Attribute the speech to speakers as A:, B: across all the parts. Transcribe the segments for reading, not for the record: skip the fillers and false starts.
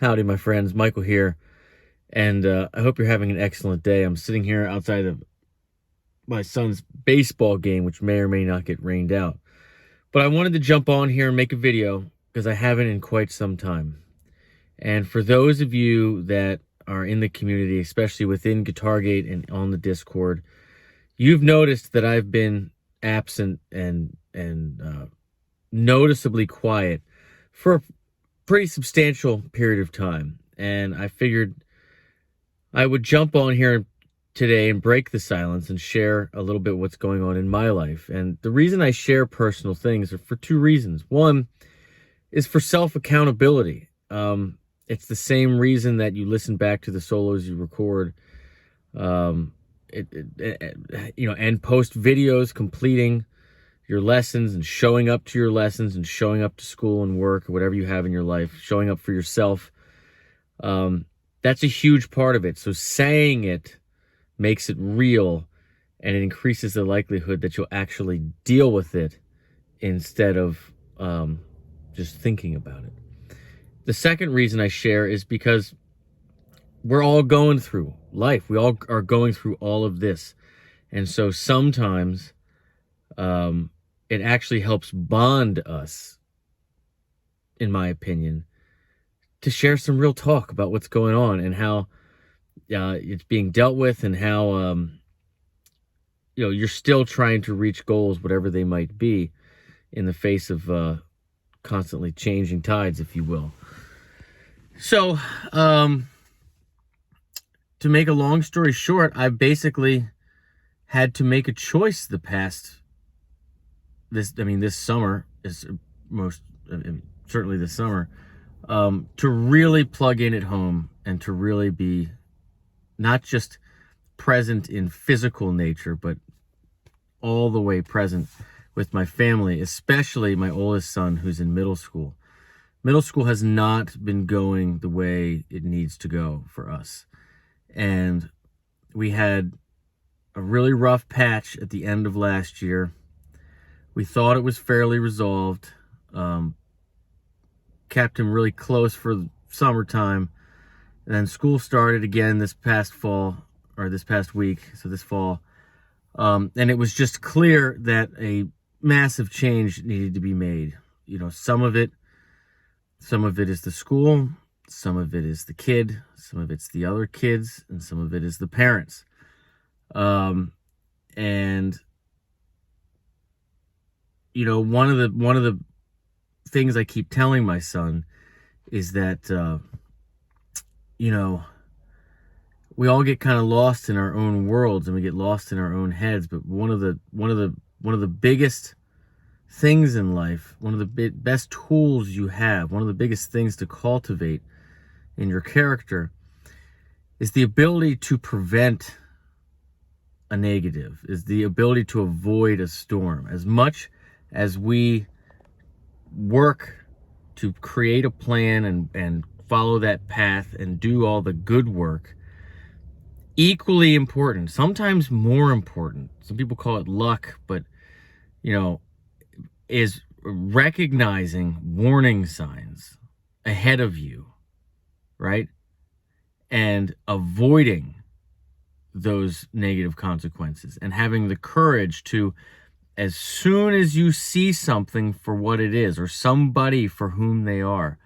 A: Howdy, my friends. Michael here, and I hope you're having an excellent day. I'm sitting here outside of my son's baseball game, which may or may not get rained out. But I wanted to jump on here and make a video because I haven't in quite some time. And for those of you that are in the community, especially within Guitargate and on the Discord, you've noticed that I've been absent and noticeably quiet for a pretty substantial period of time. And I figured I would jump on here today and break the silence and share a little bit what's going on in my life. And the reason I share personal things are for two reasons. One is for self-accountability. It's the same reason that you listen back to the solos you record, and post videos completing your lessons and showing up to your lessons and showing up to school and work or whatever you have in your life, showing up for yourself. That's a huge part of it. So saying it makes it real, and it increases the likelihood that you'll actually deal with it instead of just thinking about it. The second reason I share is because we're all going through life. We all are going through all of this. And so sometimes it actually helps bond us, in my opinion, to share some real talk about what's going on and how it's being dealt with, and how you're still trying to reach goals, whatever they might be, in the face of constantly changing tides, if you will. So, to make a long story short, I've basically had to make a choice this summer is certainly this summer, to really plug in at home and to really be not just present in physical nature, but all the way present with my family, especially my oldest son who's in middle school. Middle school has not been going the way it needs to go for us. And we had a really rough patch at the end of last year. We thought it was fairly resolved. Kept him really close for summertime. And then school started again this past week, so this fall. And it was just clear that a massive change needed to be made. Some of it is the school, some of it is the kid, some of it's the other kids, and some of it is the parents. And one of the things I keep telling my son is that we all get kind of lost in our own worlds and we get lost in our own heads. But one of the biggest things in life, one of the best tools you have, one of the biggest things to cultivate in your character is the ability to prevent a negative, is the ability to avoid a storm. As much as we work to create a plan and follow that path and do all the good work, equally important, sometimes more important, some people call it luck, but is recognizing warning signs ahead of you, right? And avoiding those negative consequences and having the courage to, as soon as you see something for what it is or somebody for whom they are,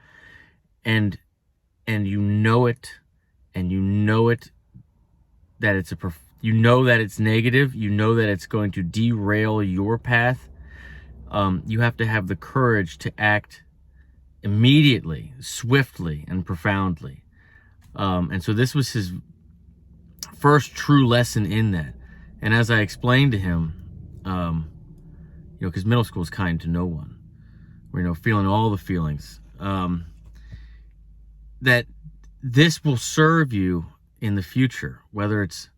A: and you know it that it's that it's negative, that it's going to derail your path, you have to have the courage to act immediately, swiftly, and profoundly. And so this was his first true lesson in that. And as I explained to him, because middle school is kind to no one, we're feeling all the feelings, that this will serve you in the future, whether it's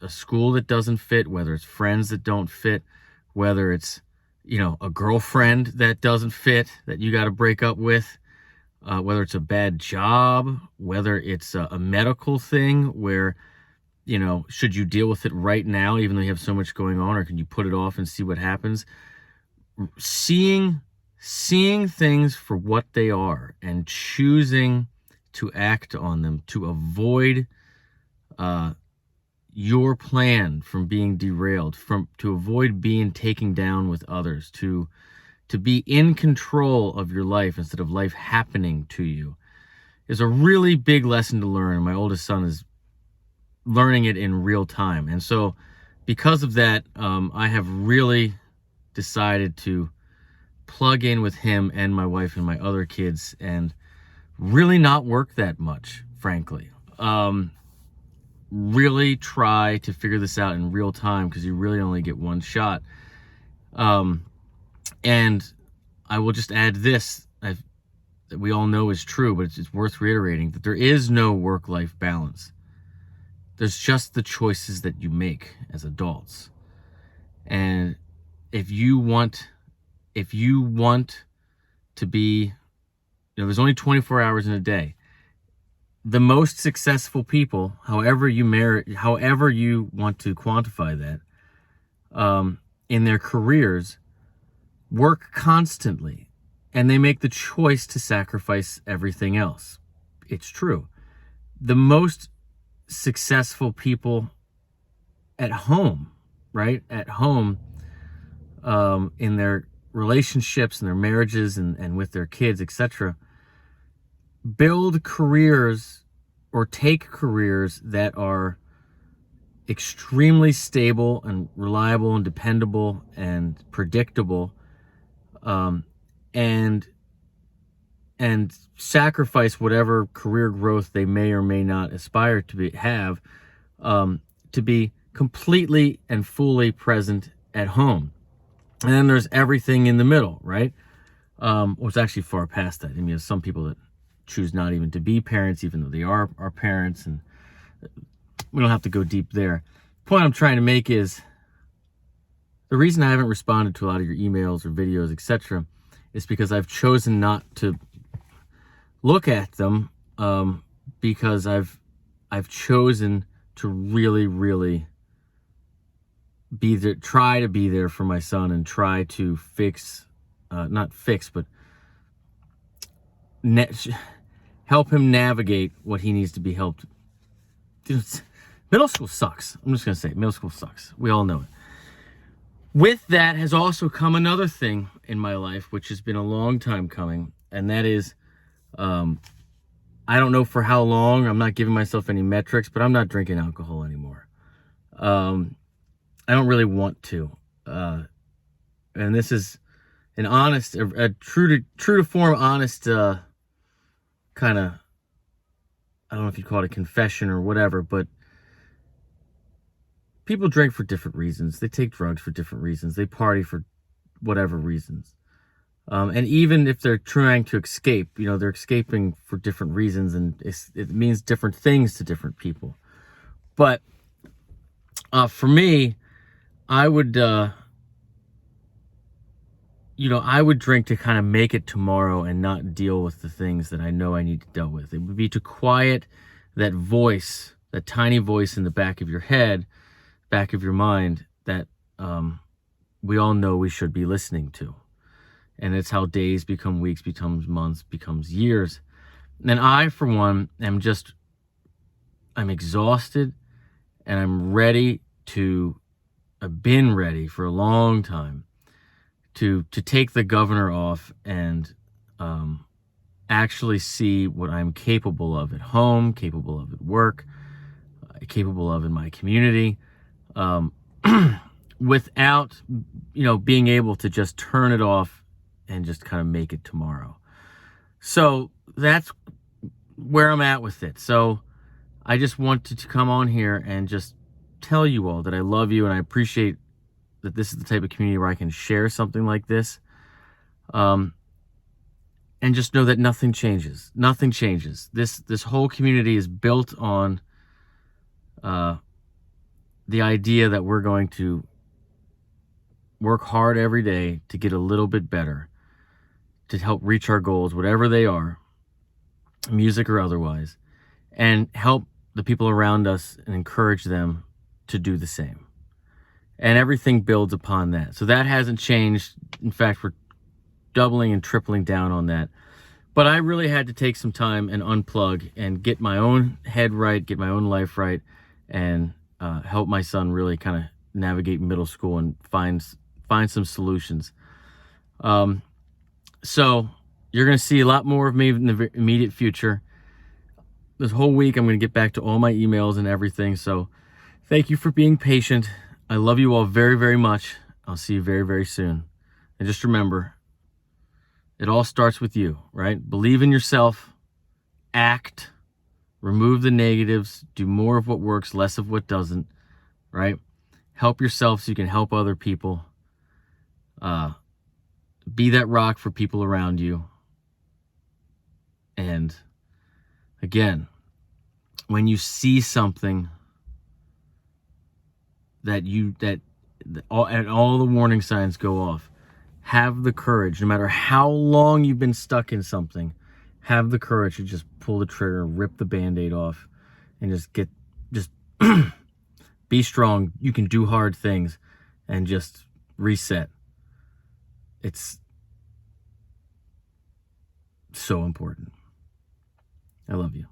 A: a school that doesn't fit, whether it's friends that don't fit, whether it's a girlfriend that doesn't fit, that you got to break up with, whether it's a bad job, whether it's a medical thing where should you deal with it right now even though you have so much going on, or can you put it off and see what happens? Seeing seeing things for what they are and choosing to act on them to avoid your plan from being derailed, to avoid being taken down with others, to be in control of your life instead of life happening to you, is a really big lesson to learn. My oldest son is learning it in real time. And so because of that, I have really decided to plug in with him and my wife and my other kids and really not work that much, frankly. Really try to figure this out in real time, because you really only get one shot. And I will just add this, that we all know is true, but it's worth reiterating, that there is no work-life balance. There's just the choices that you make as adults. And if you want to be, there's only 24 hours in a day. The most successful people, however you want to quantify that, in their careers, work constantly, and they make the choice to sacrifice everything else. It's true. The most successful people at home, right? At home, in their relationships and their marriages and with their kids, etc., build careers or take careers that are extremely stable and reliable and dependable and predictable, and sacrifice whatever career growth they may or may not aspire to have, to be completely and fully present at home. And then there's everything in the middle, right? Well, it's actually far past that. I mean, there's some people that choose not even to be parents, even though they are our parents, and we don't have to go deep there. The point I'm trying to make is, the reason I haven't responded to a lot of your emails or videos, etc., is because I've chosen not to look at them, because I've chosen to really, really be there, try to be there for my son, and try to not fix, but help him navigate what he needs to be helped. Middle school sucks. I'm just going to say, middle school sucks. We all know it. With that has also come another thing in my life, which has been a long time coming, and that is, I don't know for how long. I'm not giving myself any metrics, but I'm not drinking alcohol anymore. I don't really want to. And this is an honest, a true to form, honest, kind of, I don't know if you'd call it a confession or whatever, but people drink for different reasons. They take drugs for different reasons. They party for whatever reasons. And even if they're trying to escape, they're escaping for different reasons, and it means different things to different people. But for me, I would, I would drink to kind of make it tomorrow and not deal with the things that I know I need to deal with. It would be to quiet that voice, that tiny voice in the back of your head, back of your mind, that we all know we should be listening to. And it's how days become weeks, becomes months, becomes years. And I, for one, I'm exhausted, and I'm ready to, I've been ready for a long time to take the governor off and actually see what I'm capable of at home, capable of at work, capable of in my community, without, being able to just turn it off and just kind of make it tomorrow. So that's where I'm at with it. So I just wanted to come on here and just tell you all that I love you, and I appreciate that this is the type of community where I can share something like this. And just know that nothing changes. Nothing changes. This whole community is built on the idea that we're going to work hard every day to get a little bit better, to help reach our goals, whatever they are, music or otherwise, and help the people around us and encourage them to do the same. And everything builds upon that. So that hasn't changed. In fact, we're doubling and tripling down on that. But I really had to take some time and unplug and get my own head right, get my own life right, and help my son really kind of navigate middle school and find some solutions. So you're going to see a lot more of me in the immediate future. This whole week, I'm going to get back to all my emails and everything. So thank you for being patient. I love you all very, very much. I'll see you very, very soon. And just remember, it all starts with you, right? Believe in yourself, act, remove the negatives, do more of what works, less of what doesn't, right? Help yourself so you can help other people. Be that rock for people around you. And again, when you see something and all the warning signs go off, have the courage, no matter how long you've been stuck in something, have the courage to just pull the trigger, rip the Band-Aid off, and just be strong. You can do hard things and just reset. It's so important. I love you.